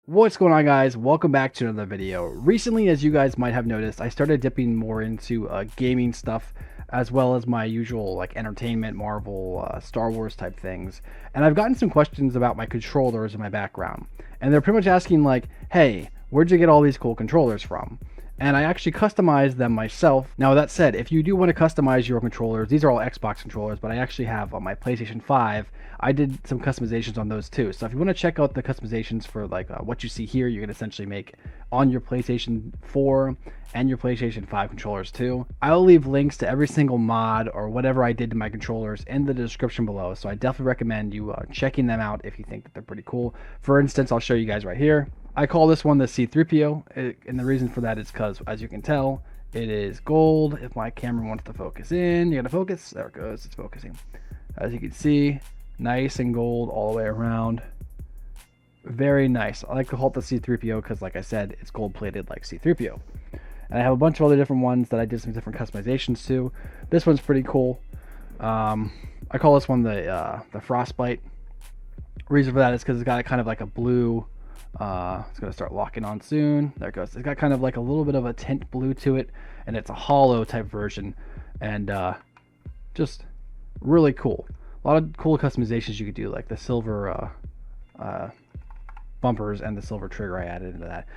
What's going on, guys? Welcome back to another video. Recently, as you guys might have noticed, I started dipping more into gaming stuff, as well as my usual like entertainment, Marvel, Star Wars type things. And I've gotten some questions about my controllers and my background, and they're pretty much asking like, "Hey, where'd you get all these cool controllers from?" And I actually customized them myself. Now, that said, if you do want to customize your controllers, these are all Xbox controllers, but I actually have on my PlayStation 5, I did some customizations on those too. So if you want to check out the customizations for like what you see here, you can essentially make on your PlayStation 4 and your PlayStation 5 controllers too. I'll leave links to every single mod or whatever I did to my controllers in the description below. So I definitely recommend you checking them out if you think that they're pretty cool. For instance, I'll show you guys right here. I call this one the C3PO, and the reason for that is because, as you can tell, it is gold. If my camera wants to focus in, you gotta focus. There it goes, it's focusing. As you can see, nice and gold all the way around. Very nice. I like to call it the C3PO because, like I said, it's gold plated like C3PO. And I have a bunch of other different ones that I did some different customizations to. This one's pretty cool. I call this one the Frostbite. Reason for that is because it's got kind of like a blue. It's going to start locking on soon. There it goes. It's got kind of like a little bit of a tint blue to it, and it's a hollow type version, and just really cool. A lot of cool customizations you could do, like the silver bumpers and the silver trigger I added into that.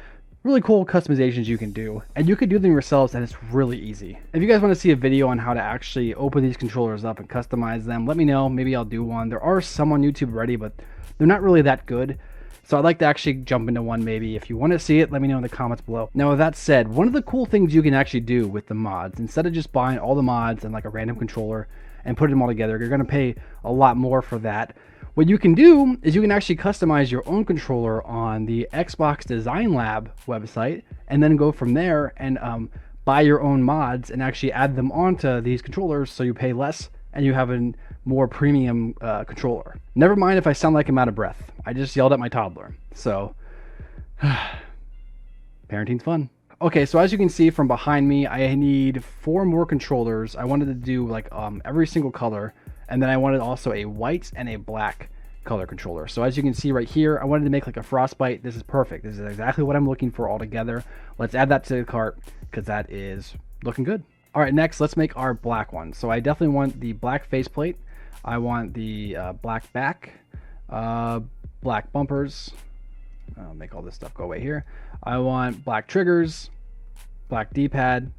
Really cool customizations you can do, and you can do them yourselves, and it's really easy. If you guys want to see a video on how to actually open these controllers up and customize them, let me know. Maybe I'll do one. There are some on YouTube already, but they're not really that good. So I'd like to actually jump into one maybe. If you want to see it, let me know in the comments below. Now, with that said, one of the cool things you can actually do with the mods, instead of just buying all the mods and like a random controller and putting them all together, you're going to pay a lot more for that. What you can do is you can actually customize your own controller on the Xbox Design Lab website, and then go from there and buy your own mods and actually add them onto these controllers, so you pay less and you have a more premium controller. Never mind if I sound like I'm out of breath. I just yelled at my toddler. So, parenting's fun. Okay, so as you can see from behind me, I need 4 more controllers. I wanted to do like every single color, and then I wanted also a white and a black color controller. So as you can see right here, I wanted to make like a Frostbite. This is perfect. This is exactly what I'm looking for all together. Let's add that to the cart because that is looking good. All right, next let's make our black one. So I definitely want the black faceplate. I want the black back, black bumpers. I'll make all this stuff go away here. I want black triggers, black D-pad.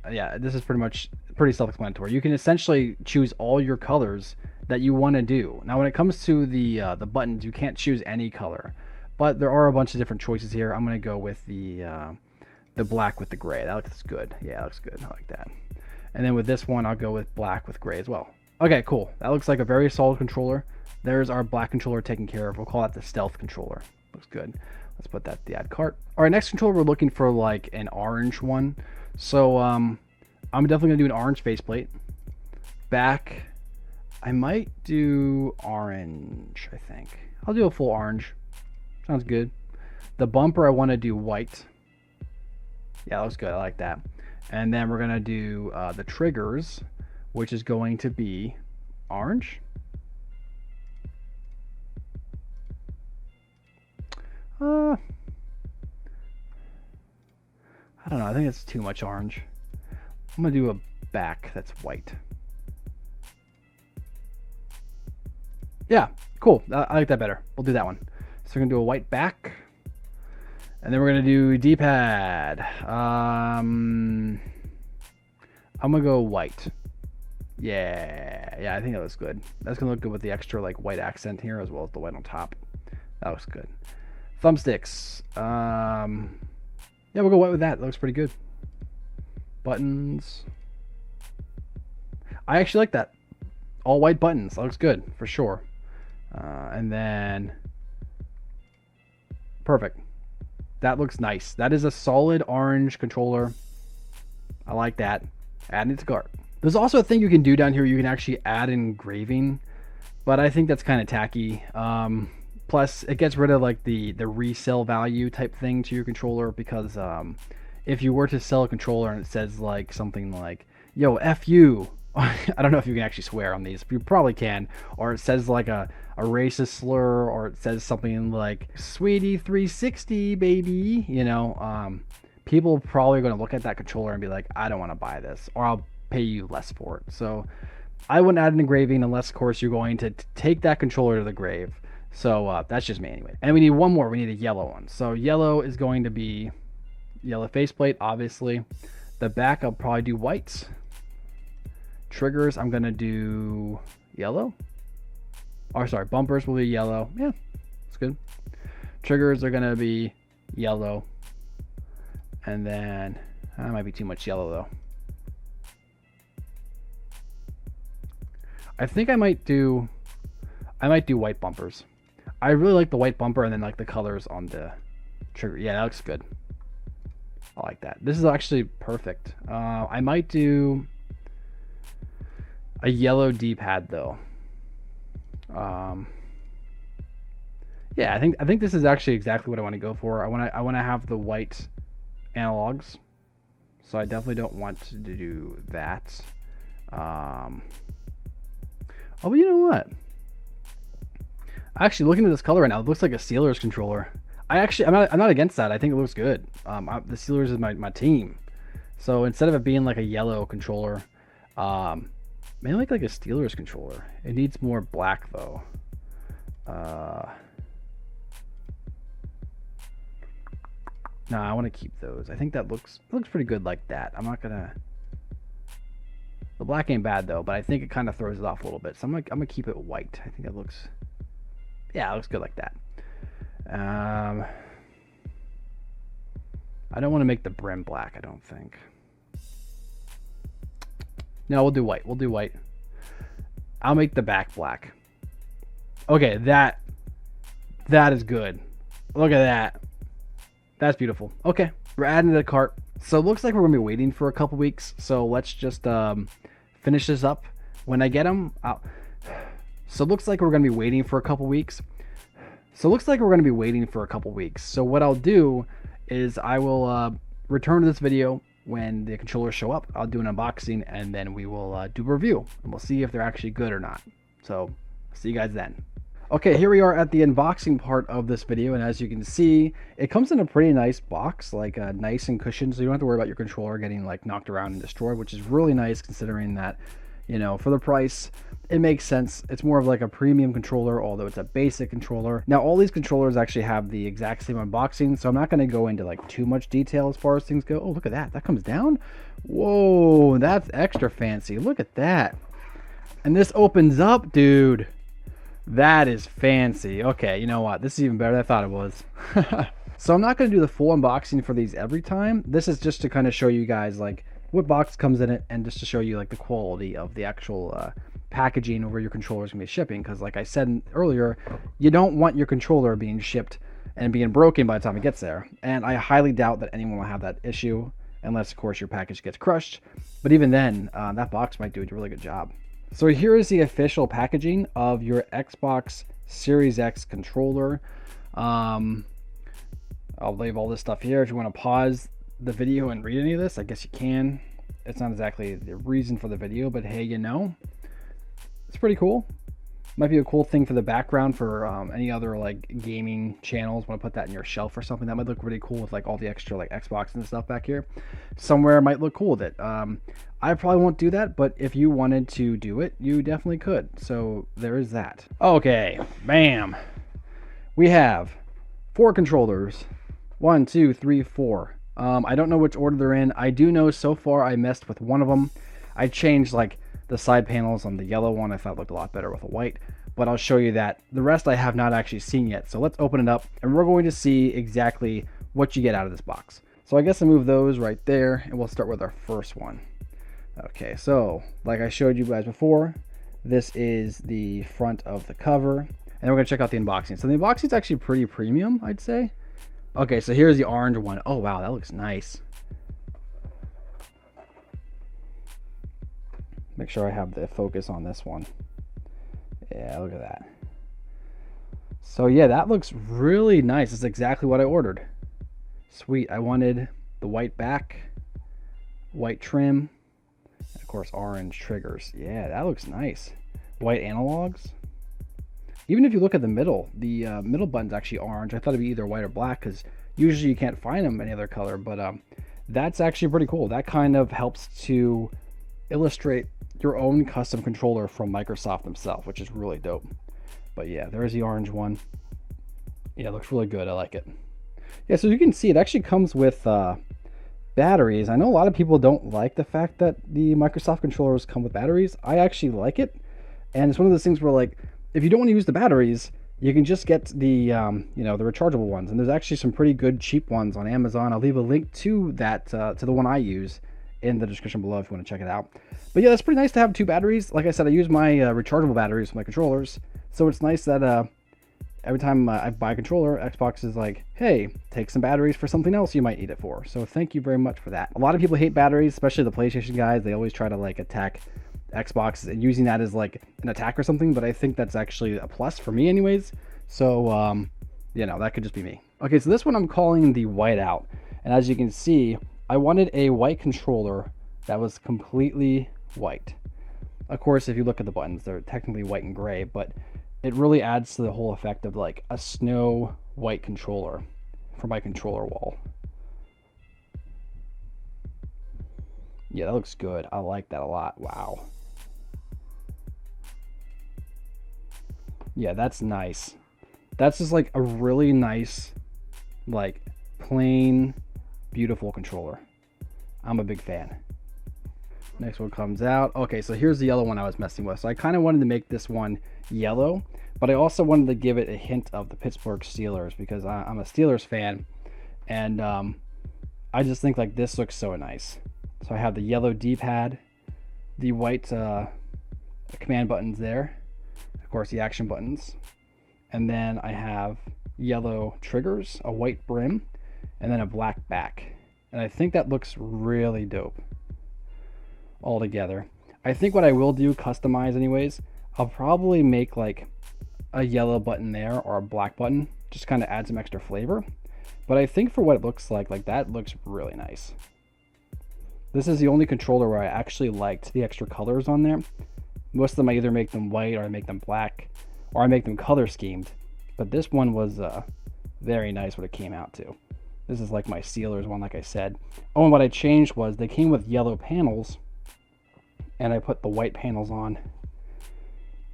Yeah, this is pretty self-explanatory. You can essentially choose all your colors that you want to do. Now, when it comes to the buttons, you can't choose any color, but there are a bunch of different choices here. I'm going to go with the black with the gray. That looks good. Yeah, that looks good. I like that. And then with this one, I'll go with black with gray as well. Okay, cool. That looks like a very solid controller. There's our black controller taken care of. We'll call that the stealth controller. Looks good. Let's put that in the add cart. All right, next controller, we're looking for like an orange one. So I'm definitely gonna do an orange faceplate. Back, I might do orange, I think. I'll do a full orange. Sounds good. The bumper, I want to do white. Yeah, that looks good. I like that. And then we're gonna do the triggers, which is going to be orange. I don't know. I think it's too much orange. I'm gonna do a back that's white. Yeah, cool. I like that better. We'll do that one. So we're gonna do a white back, and then we're gonna do D-pad. I'm gonna go white. Yeah, I think that looks good. That's gonna look good with the extra like white accent here, as well as the white on top. That looks good. Thumbsticks. Yeah, we'll go white with that. That looks pretty good. Buttons. I actually like that. All white buttons. That looks good for sure. And then perfect. That looks nice. That is a solid orange controller. I like that. Add it to cart. There's also a thing you can do down here. You can actually add engraving, but I think that's kind of tacky. Plus, it gets rid of like the resale value type thing to your controller, because if you were to sell a controller and it says like something like, yo, F you, I don't know if you can actually swear on these, but you probably can, or it says like a a racist slur, or it says something like "Sweetie 360 baby," people probably are going to look at that controller and be like, I don't want to buy this, or I'll pay you less for it. So I wouldn't add an engraving unless, of course, you're going to take that controller to the grave. So that's just me anyway. And we need one more. We need a yellow one. So yellow is going to be yellow faceplate, obviously. The back, I'll probably do white. Triggers, I'm going to do yellow. Or sorry, bumpers will be yellow. Yeah, that's good. Triggers are going to be yellow. And then, that might be too much yellow though. I think I might do white bumpers. I really like the white bumper and then like the colors on the trigger. Yeah, that looks good. I like that. This is actually perfect. I might do a yellow D-pad though. Yeah, I think this is actually exactly what I want to go for. I want to have the white analogs, so I definitely don't want to do that. Oh, but you know what? Actually, looking at this color right now, it looks like a Steelers controller. I'm not against that. I think it looks good. The Steelers is my team, so instead of it being like a yellow controller, maybe like a Steelers controller. It needs more black though. No, I want to keep those. I think that looks pretty good like that. I'm not gonna. The black ain't bad though, but I think it kind of throws it off a little bit. So I'm gonna keep it white. I think that looks. Yeah, it looks good like that. I don't want to make the brim black. I don't think. No, we'll do white. We'll do white. I'll make the back black. Okay, that is good. Look at that. That's beautiful. Okay, we're adding to the cart. So it looks like we're gonna be waiting for a couple weeks. So let's just finish this up. When I get them, so it looks like we're gonna be waiting for a couple weeks. So what I'll do is I will return to this video when the controllers show up. I'll do an unboxing and then we will do a review and we'll see if they're actually good or not. So see you guys then. Okay, here we are at the unboxing part of this video, and as you can see, it comes in a pretty nice box, like nice and cushioned, so you don't have to worry about your controller getting like knocked around and destroyed, which is really nice considering that, for the price, it makes sense. It's more of like a premium controller, although it's a basic controller. Now, all these controllers actually have the exact same unboxing, so I'm not going to go into like too much detail as far as things go. Oh, look at that. That comes down. Whoa, that's extra fancy. Look at that. And this opens up, dude. That is fancy. Okay, you know what? This is even better than I thought it was. So I'm not going to do the full unboxing for these every time. This is just to kind of show you guys like what box comes in it, and just to show you like the quality of the actual packaging or where your controller is going to be shipping. Because like I said earlier, you don't want your controller being shipped and being broken by the time it gets there. And I highly doubt that anyone will have that issue, unless of course your package gets crushed. But even then, that box might do a really good job. So here is the official packaging of your Xbox Series X controller. I'll leave all this stuff here. If you want to pause the video and read any of this, I guess you can. It's not exactly the reason for the video, but hey, it's pretty cool. Might be a cool thing for the background for any other like gaming channels. Want to put that in your shelf or something? That might look really cool with like all the extra like Xbox and stuff back here. Somewhere might look cool with it. I probably won't do that, but if you wanted to do it, you definitely could. So there is that. Okay, bam. We have 4 controllers. 1, 2, 3, 4. I don't know which order they're in. I do know so far I messed with one of them. I changed like the side panels on the yellow one. I thought it looked a lot better with a white, but I'll show you that. The rest I have not actually seen yet. So let's open it up and we're going to see exactly what you get out of this box. So I guess I'll move those right there and we'll start with our first one. Okay, so like I showed you guys before, this is the front of the cover, and we're gonna check out the unboxing. So the unboxing is actually pretty premium, I'd say. Okay, so here's the orange one. Oh wow, that looks nice. Make sure I have the focus on this one. Yeah, look at that. So yeah, that looks really nice. It's exactly what I ordered. Sweet. I wanted the white back, white trim, and of course orange triggers. Yeah, that looks nice. White analogs. Even if you look at the middle button's actually orange. I thought it'd be either white or black because usually you can't find them any other color, but that's actually pretty cool. That kind of helps to illustrate your own custom controller from Microsoft themselves, which is really dope. But yeah, there's the orange one. Yeah, it looks really good. I like it. Yeah, so you can see it actually comes with batteries. I know a lot of people don't like the fact that the Microsoft controllers come with batteries. I actually like it, and it's one of those things where, like, if you don't want to use the batteries, you can just get the you know, the rechargeable ones, and there's actually some pretty good cheap ones on Amazon. I'll leave a link to that to the one I use in the description below if you want to check it out. But yeah, it's pretty nice to have two batteries. Like I said, I use my rechargeable batteries for my controllers, so it's nice that every time I buy a controller, Xbox is like, hey, take some batteries for something else you might need it for. So thank you very much for that. A lot of people hate batteries, especially the PlayStation guys. They always try to like attack Xbox and using that as like an attack or something, but I think that's actually a plus for me anyways. So you know, that could just be me. Okay, so this one I'm calling the whiteout, and as you can see, I wanted a white controller that was completely white. Of course, if you look at the buttons, they're technically white and gray, but it really adds to the whole effect of like a snow white controller for my controller wall. Yeah, that looks good. I like that a lot. Wow. Yeah, that's nice. That's just like a really nice, like, plain, beautiful controller. I'm a big fan. Next one comes out. Okay, so here's the yellow one I was messing with. So I kind of wanted to make this one yellow, but I also wanted to give it a hint of the Pittsburgh Steelers because I'm a Steelers fan, and I just think like this looks so nice. So I have the yellow D-pad, the white command buttons there, of course the action buttons, and then I have yellow triggers, a white brim, and then a black back. And I think that looks really dope all together. I think what I will do, customize anyways, I'll probably make like a yellow button there or a black button, just kind of add some extra flavor. But I think for what it looks like that looks really nice. This is the only controller where I actually liked the extra colors on there. Most of them I either make them white or I make them black or I make them color schemed. But this one was very nice what it came out to. This is like my Steelers one, like I said. Oh, and what I changed was they came with yellow panels, and I put the white panels on.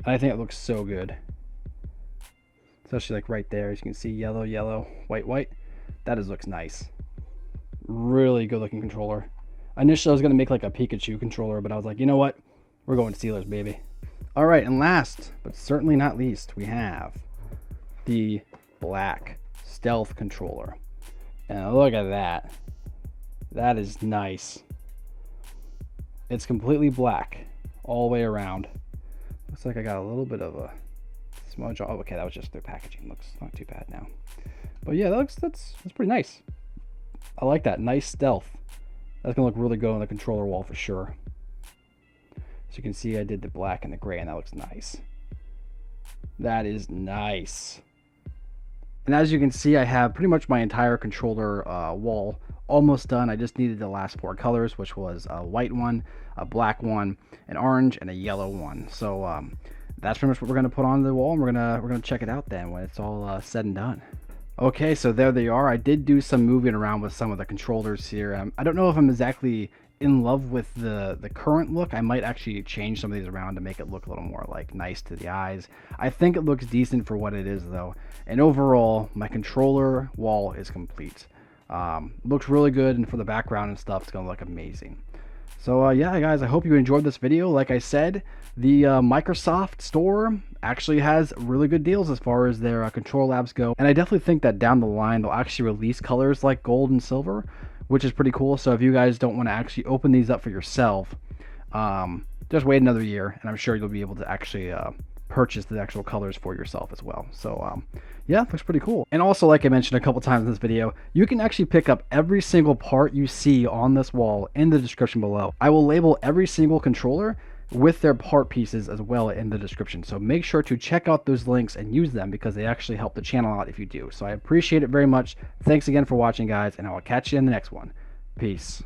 And I think it looks so good. Especially like right there, as you can see, yellow, yellow, white, white. That looks nice. Really good looking controller. Initially I was gonna make like a Pikachu controller, but I was like, you know what? We're going Steelers, baby. All right, and last, but certainly not least, we have the black stealth controller. And look at that. That is nice. It's completely black all the way around. Looks like I got a little bit of a smudge. Oh, okay, that was just the packaging. Looks not too bad now. But yeah, that's pretty nice. I like that. Nice stealth. That's gonna look really good on the controller wall for sure. As you can see, I did the black and the gray, and that looks nice. That is nice. And as you can see, I have pretty much my entire controller wall almost done. I just needed the last four colors, which was a white one, a black one, an orange, and a yellow one. So that's pretty much what we're gonna put on the wall, and we're gonna check it out then when it's all said and done. Okay, so there they are. I did do some moving around with some of the controllers here. I don't know if I'm exactly in love with the current look. I might actually change some of these around to make it look a little more like nice to the eyes. I think it looks decent for what it is though, and overall my controller wall is complete. Looks really good, and for the background and stuff, it's gonna look amazing. So yeah guys, I hope you enjoyed this video. Like I said, the Microsoft store actually has really good deals as far as their Control Labs go, and I definitely think that down the line they'll actually release colors like gold and silver, which is pretty cool. So if you guys don't want to actually open these up for yourself, just wait another year, and I'm sure you'll be able to actually purchase the actual colors for yourself as well. So yeah, looks pretty cool. And also, like I mentioned a couple times in this video, you can actually pick up every single part you see on this wall in the description below. I will label every single controller with their part pieces as well in the description, so make sure to check out those links and use them because they actually help the channel out if you do. So I appreciate it very much. Thanks again for watching guys, and I will catch you in the next one. Peace.